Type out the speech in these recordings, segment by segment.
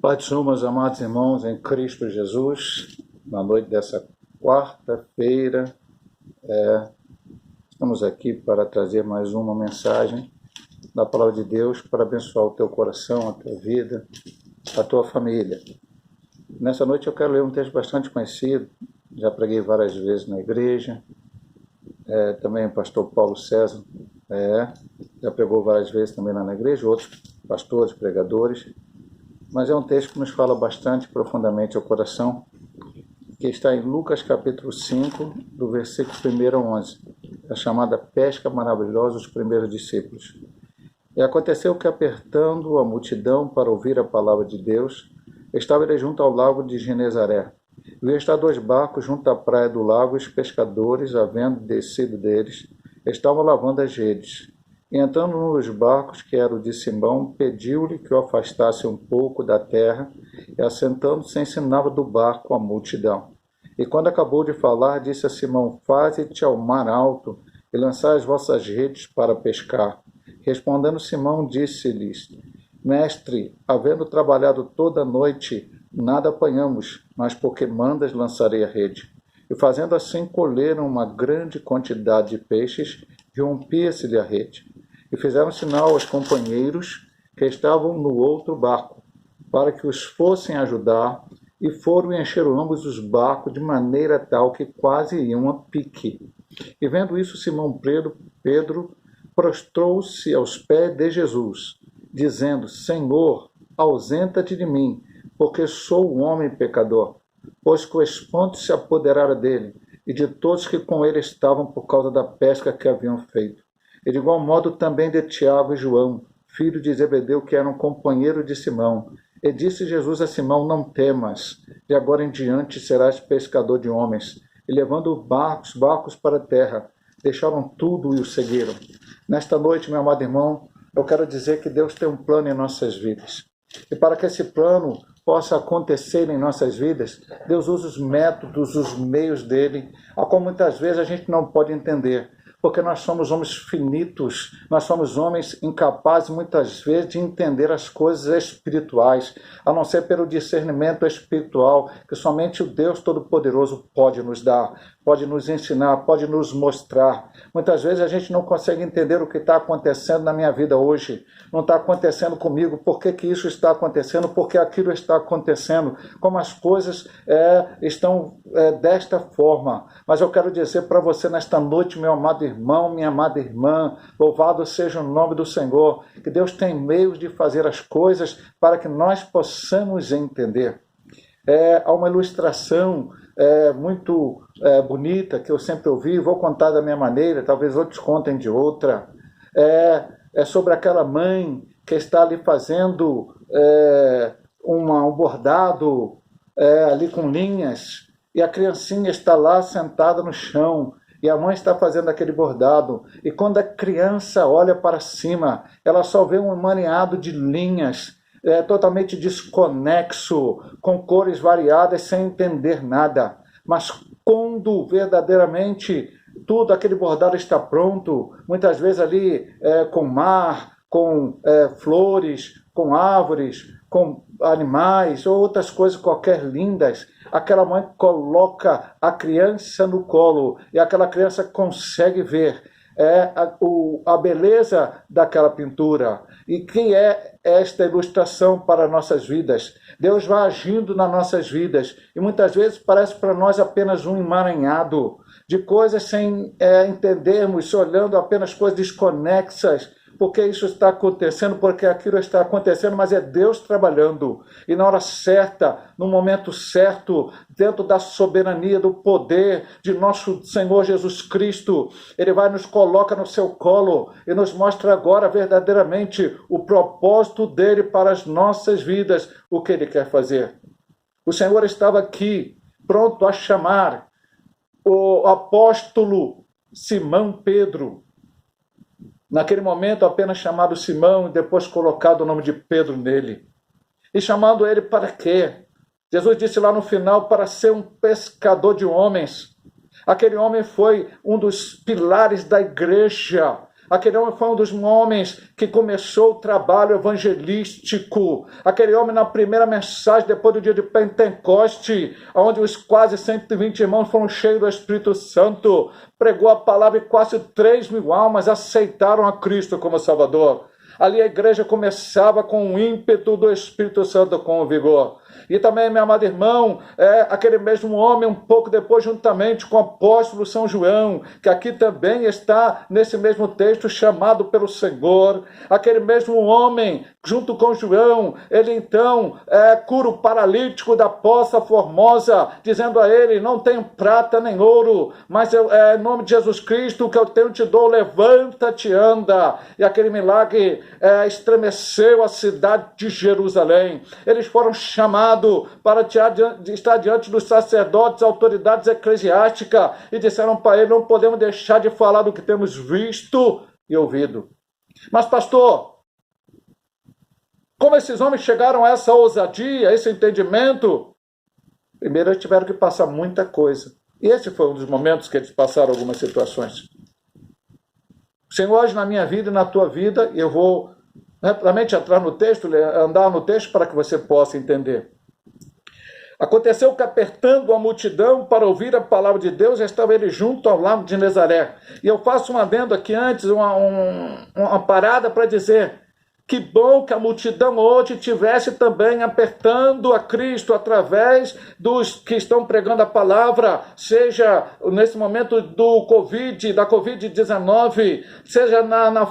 Pai do Senhor, meus amados irmãos em Cristo Jesus, na noite dessa quarta-feira, estamos aqui para trazer mais uma mensagem da Palavra de Deus para abençoar o teu coração, a tua vida, a tua família. Nessa noite eu quero ler um texto bastante conhecido, já preguei várias vezes na igreja, também o pastor Paulo César já pregou várias vezes também lá na igreja, outros pastores, pregadores, mas é um texto que nos fala bastante profundamente ao coração, que está em Lucas capítulo 5, do versículo 1 ao 11, a chamada pesca maravilhosa dos primeiros discípulos. E aconteceu que, apertando a multidão para ouvir a palavra de Deus, estava ele junto ao lago de Genezaré. Viu estar 2 barcos junto à praia do lago, e os pescadores, havendo descido deles, estavam lavando as redes. E entrando num dos barcos, que era o de Simão, pediu-lhe que o afastasse um pouco da terra, e assentando-se ensinava do barco a multidão. E quando acabou de falar, disse a Simão: Faze-te ao mar alto, e lançai as vossas redes para pescar. Respondendo Simão, disse-lhes: Mestre, havendo trabalhado toda a noite, nada apanhamos, mas porque mandas lançarei a rede. E fazendo assim, colheram uma grande quantidade de peixes, e rompia-se-lhe a rede. E fizeram sinal aos companheiros que estavam no outro barco, para que os fossem ajudar, e foram e encheram ambos os barcos de maneira tal que quase iam a pique. E vendo isso, Simão Pedro prostrou-se aos pés de Jesus, dizendo: Senhor, ausenta-te de mim, porque sou um homem pecador. Pois que o espanto se apoderara dele, e de todos que com ele estavam por causa da pesca que haviam feito. E de igual modo também de Tiago e João, filho de Zebedeu, que eram companheiros de Simão. E disse Jesus a Simão: Não temas, de agora em diante serás pescador de homens. E levando barcos para a terra, deixaram tudo e o seguiram. Nesta noite, meu amado irmão, eu quero dizer que Deus tem um plano em nossas vidas. E para que esse plano possa acontecer em nossas vidas, Deus usa os métodos, os meios dele, a qual muitas vezes a gente não pode entender, porque nós somos homens finitos, nós somos homens incapazes muitas vezes de entender as coisas espirituais, a não ser pelo discernimento espiritual que somente o Deus Todo-Poderoso pode nos dar, pode nos ensinar, pode nos mostrar. Muitas vezes a gente não consegue entender o que está acontecendo na minha vida hoje, não está acontecendo comigo, por que isso está acontecendo, por que aquilo está acontecendo, como as coisas estão desta forma. Mas eu quero dizer para você nesta noite, meu amado irmão, minha amada irmã, louvado seja o nome do Senhor, que Deus tem meios de fazer as coisas para que nós possamos entender. Há uma ilustração muito bonita que eu sempre ouvi, vou contar da minha maneira, talvez outros contem de outra. É sobre aquela mãe que está ali fazendo um bordado ali com linhas, e a criancinha está lá sentada no chão, e a mãe está fazendo aquele bordado, e quando a criança olha para cima, ela só vê um emaranhado de linhas, totalmente desconexo, com cores variadas, sem entender nada. Mas quando verdadeiramente tudo aquele bordado está pronto, muitas vezes ali com mar, com flores, com árvores, com animais ou outras coisas qualquer lindas, aquela mãe coloca a criança no colo e aquela criança consegue ver a beleza daquela pintura. E que é esta ilustração para nossas vidas? Deus vai agindo nas nossas vidas e muitas vezes parece para nós apenas um emaranhado de coisas sem entendermos, olhando apenas coisas desconexas. Porque isso está acontecendo, porque aquilo está acontecendo, mas é Deus trabalhando. E na hora certa, no momento certo, dentro da soberania, do poder de nosso Senhor Jesus Cristo, Ele vai nos coloca no seu colo e nos mostra agora verdadeiramente o propósito dEle para as nossas vidas, o que Ele quer fazer. O Senhor estava aqui, pronto a chamar o apóstolo Simão Pedro, naquele momento apenas chamado Simão e depois colocado o nome de Pedro nele. E chamando ele para quê? Jesus disse lá no final, para ser um pescador de homens. Aquele homem foi um dos pilares da igreja. Aquele homem foi um dos homens que começou o trabalho evangelístico. Aquele homem, na primeira mensagem, depois do dia de Pentecoste, onde os quase 120 irmãos foram cheios do Espírito Santo, pregou a palavra e quase 3.000 almas aceitaram a Cristo como Salvador. Ali a igreja começava com o ímpeto do Espírito Santo, com o vigor. E também, meu amado irmão, aquele mesmo homem, um pouco depois, juntamente com o apóstolo São João, que aqui também está nesse mesmo texto, chamado pelo Senhor. Aquele mesmo homem, junto com João, ele então cura o paralítico da Poça Formosa, dizendo a ele: não tenho prata nem ouro, mas em nome de Jesus Cristo, o que eu tenho te dou, levanta-te e anda. E aquele milagre estremeceu a cidade de Jerusalém. Eles foram chamados para estar diante dos sacerdotes, autoridades eclesiásticas, e disseram para ele: não podemos deixar de falar do que temos visto e ouvido. Mas, pastor, como esses homens chegaram a essa ousadia, a esse entendimento? Primeiro, eles tiveram que passar muita coisa. E esse foi um dos momentos que eles passaram algumas situações. Senhor, hoje na minha vida e na tua vida, eu vou rapidamente entrar no texto, andar no texto para que você possa entender. Aconteceu que, apertando a multidão para ouvir a palavra de Deus, estava ele junto ao lago de Nezaré. E eu faço um adendo aqui antes, uma parada para dizer: que bom que a multidão hoje tivesse também apertando a Cristo através dos que estão pregando a palavra, seja nesse momento da Covid-19, seja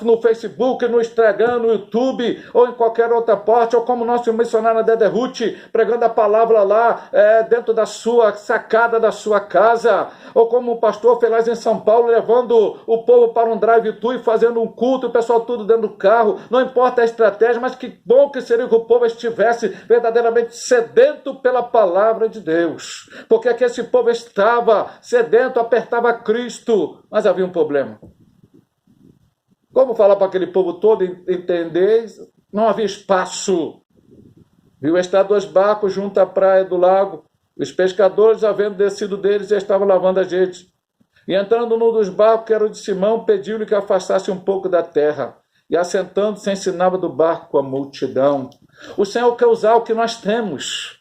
no Facebook, no Instagram, no YouTube, ou em qualquer outra parte, ou como nosso missionário Dede Ruth, pregando a palavra lá dentro da sua sacada da sua casa, ou como o pastor Felaz em São Paulo, levando o povo para um drive-thru e fazendo um culto, o pessoal tudo dentro do carro. Não importa a estratégia, mas que bom que seria que o povo estivesse verdadeiramente sedento pela palavra de Deus, porque aqui esse povo estava sedento, apertava Cristo, mas havia um problema. Como falar para aquele povo todo entender? Não havia espaço. Viu estar 2 barcos junto à praia do lago. Os pescadores, havendo descido deles, já estavam lavando as redes. E entrando num dos barcos, que era o de Simão, pediu-lhe que afastasse um pouco da terra. E assentando-se, ensinava do barco a multidão. O Senhor quer usar o que nós temos.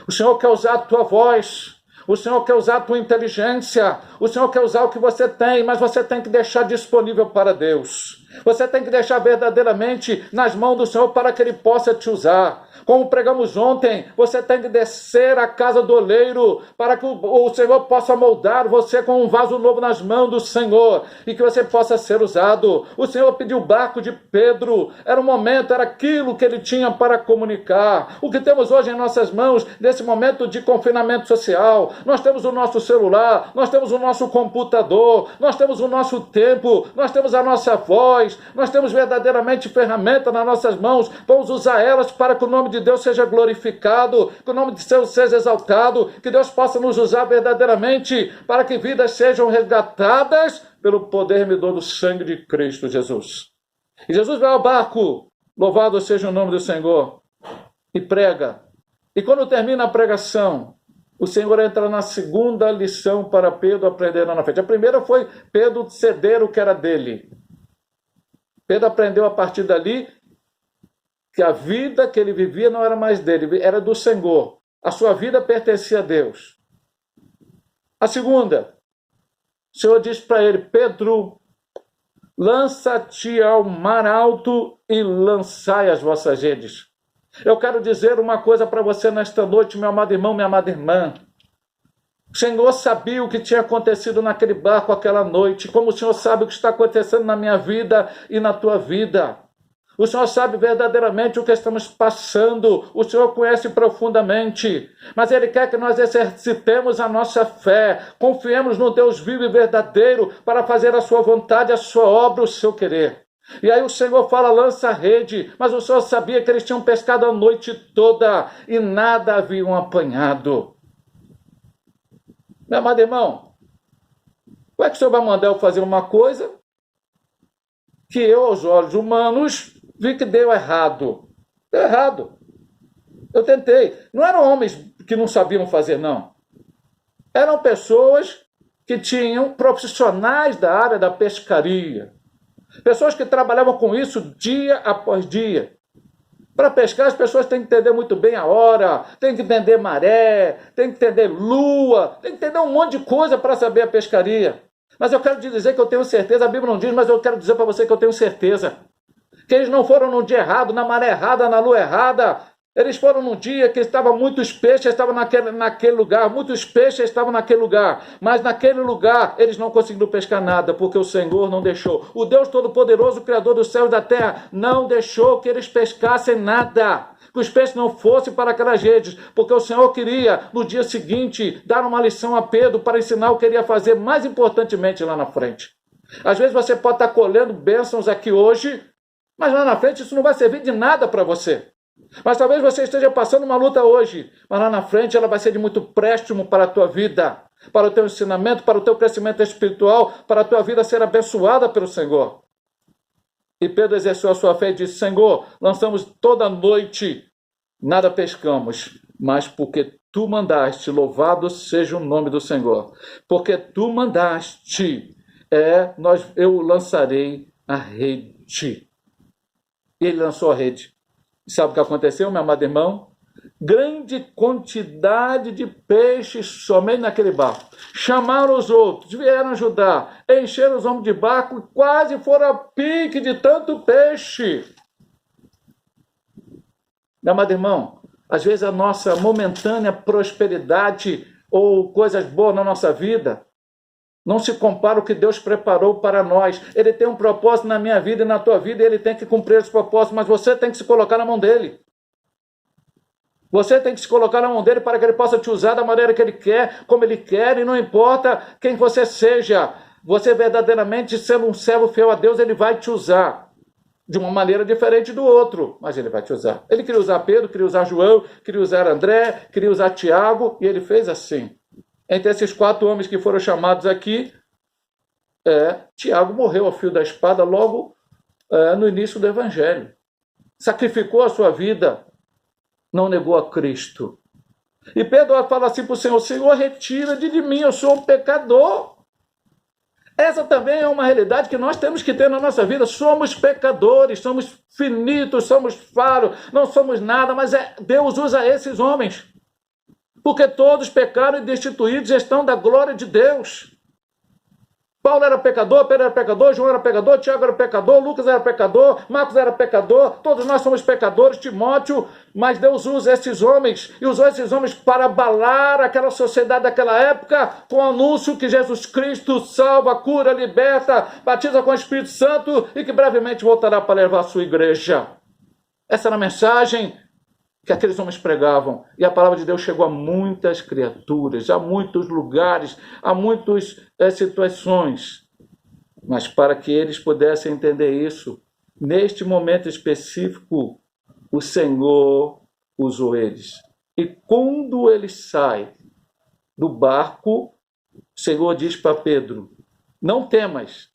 O Senhor quer usar a tua voz. O Senhor quer usar a tua inteligência. O Senhor quer usar o que você tem, mas você tem que deixar disponível para Deus. Você tem que deixar verdadeiramente nas mãos do Senhor para que Ele possa te usar. Como pregamos ontem, você tem que descer à casa do oleiro para que o Senhor possa moldar você com um vaso novo nas mãos do Senhor e que você possa ser usado. O Senhor pediu o barco de Pedro. Era um momento, era aquilo que ele tinha para comunicar. O que temos hoje em nossas mãos, nesse momento de confinamento social, nós temos o nosso celular, nós temos o nosso computador, nós temos o nosso tempo, nós temos a nossa voz, nós temos verdadeiramente ferramentas nas nossas mãos. Vamos usar elas para que o nome de Deus seja glorificado, que o nome de Deus seja exaltado, que Deus possa nos usar verdadeiramente para que vidas sejam resgatadas pelo poder remidor do sangue de Cristo Jesus. E Jesus vai ao barco, louvado seja o nome do Senhor, e prega. E quando termina a pregação, o Senhor entra na segunda lição para Pedro aprender lá na frente. A primeira foi Pedro ceder o que era dele. Pedro aprendeu a partir dali que a vida que ele vivia não era mais dele, era do Senhor. A sua vida pertencia a Deus. A segunda, o Senhor diz para ele: Pedro, lança-te ao mar alto e lançai as vossas redes. Eu quero dizer uma coisa para você nesta noite, meu amado irmão, minha amada irmã. O Senhor sabia o que tinha acontecido naquele barco aquela noite, como o Senhor sabe o que está acontecendo na minha vida e na tua vida. O Senhor sabe verdadeiramente o que estamos passando. O Senhor conhece profundamente. Mas Ele quer que nós exercitemos a nossa fé. Confiemos no Deus vivo e verdadeiro para fazer a sua vontade, a sua obra, o seu querer. E aí o Senhor fala: lança a rede. Mas o Senhor sabia que eles tinham pescado a noite toda e nada haviam apanhado. Meu amado irmão, como é que o Senhor vai mandar eu fazer uma coisa que eu, aos olhos humanos, vi que deu errado? Deu errado. Eu tentei. Não eram homens que não sabiam fazer, não. Eram pessoas que tinham profissionais da área da pescaria. Pessoas que trabalhavam com isso dia após dia. Para pescar, as pessoas têm que entender muito bem a hora, têm que entender maré, têm que entender lua, têm que entender um monte de coisa para saber a pescaria. Mas eu quero te dizer que eu tenho certeza, a Bíblia não diz, mas eu quero dizer para você que eu tenho certeza. Que eles não foram no dia errado, na maré errada, na lua errada. Eles foram num dia que estavam muitos peixes, estavam naquele lugar, muitos peixes estavam naquele lugar, mas naquele lugar eles não conseguiram pescar nada, porque o Senhor não deixou. O Deus Todo-Poderoso, o Criador dos céus e da terra, não deixou que eles pescassem nada, que os peixes não fossem para aquelas redes, porque o Senhor queria, no dia seguinte, dar uma lição a Pedro para ensinar o que ele ia fazer mais importantemente lá na frente. Às vezes você pode estar colhendo bênçãos aqui hoje, mas lá na frente isso não vai servir de nada para você. Mas talvez você esteja passando uma luta hoje, mas lá na frente ela vai ser de muito préstimo para a tua vida, para o teu ensinamento, para o teu crescimento espiritual, para a tua vida ser abençoada pelo Senhor. E Pedro exerceu a sua fé e disse: Senhor, lançamos toda a noite, nada pescamos, mas porque tu mandaste, louvado seja o nome do Senhor. Porque tu mandaste, eu lançarei a rede. E ele lançou a rede. Sabe o que aconteceu, meu amado irmão? Grande quantidade de peixes somente naquele barco. Chamaram os outros, vieram ajudar, encheram os homens de barco e quase foram a pique de tanto peixe. Meu amado irmão, às vezes a nossa momentânea prosperidade ou coisas boas na nossa vida não se compara ao que Deus preparou para nós. Ele tem um propósito na minha vida e na tua vida, e Ele tem que cumprir esse propósito, mas você tem que se colocar na mão dEle. Você tem que se colocar na mão dEle para que Ele possa te usar da maneira que Ele quer, como Ele quer, e não importa quem você seja. Você verdadeiramente sendo um servo fiel a Deus, Ele vai te usar de uma maneira diferente do outro, mas Ele vai te usar. Ele queria usar Pedro, queria usar João, queria usar André, queria usar Tiago, e Ele fez assim. Entre esses 4 homens que foram chamados aqui, Tiago morreu ao fio da espada logo no início do Evangelho. Sacrificou a sua vida, não negou a Cristo. E Pedro fala assim para o Senhor: Senhor, retira-te de mim, eu sou um pecador. Essa também é uma realidade que nós temos que ter na nossa vida. Somos pecadores, somos finitos, somos falhos, não somos nada, mas Deus usa esses homens. Porque todos pecaram e destituídos estão da glória de Deus. Paulo era pecador, Pedro era pecador, João era pecador, Tiago era pecador, Lucas era pecador, Marcos era pecador, todos nós somos pecadores, Timóteo, mas Deus usa esses homens, e usou esses homens para abalar aquela sociedade daquela época, com o anúncio que Jesus Cristo salva, cura, liberta, batiza com o Espírito Santo, e que brevemente voltará para levar a sua igreja. Essa era a mensagem que aqueles homens pregavam, e a palavra de Deus chegou a muitas criaturas, a muitos lugares, a muitas situações. Mas para que eles pudessem entender isso, neste momento específico, o Senhor usou eles. E quando eles saem do barco, o Senhor diz para Pedro: não temas,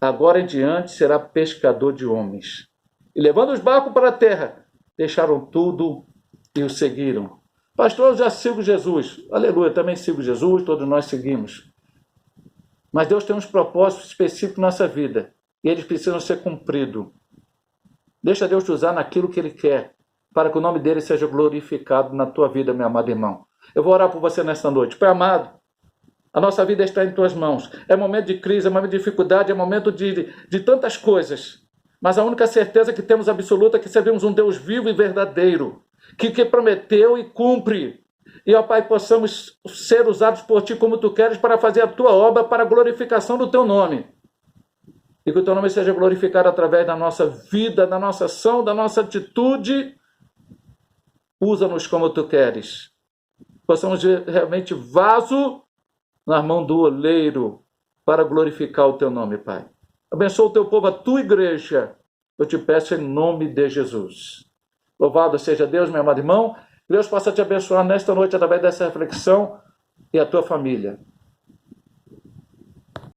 agora em diante será pescador de homens. E levando os barcos para a terra, deixaram tudo e o seguiram. Pastor, eu já sigo Jesus. Aleluia, também sigo Jesus, todos nós seguimos. Mas Deus tem uns propósitos específicos na nossa vida, e eles precisam ser cumpridos. Deixa Deus te usar naquilo que Ele quer, para que o nome dEle seja glorificado na tua vida, meu amado irmão. Eu vou orar por você nesta noite. Pai amado, a nossa vida está em tuas mãos. É momento de crise, é momento de dificuldade, é momento de tantas coisas. Mas a única certeza que temos absoluta é que servimos um Deus vivo e verdadeiro, que prometeu e cumpre. E, ó Pai, possamos ser usados por Ti como Tu queres para fazer a Tua obra para a glorificação do Teu nome. E que o Teu nome seja glorificado através da nossa vida, da nossa ação, da nossa atitude. Usa-nos como Tu queres. Possamos ser realmente vaso na mão do oleiro para glorificar o Teu nome, Pai. Abençoa o Teu povo, a Tua igreja. Eu te peço em nome de Jesus. Louvado seja Deus, meu amado irmão. Deus possa te abençoar nesta noite através dessa reflexão e a tua família.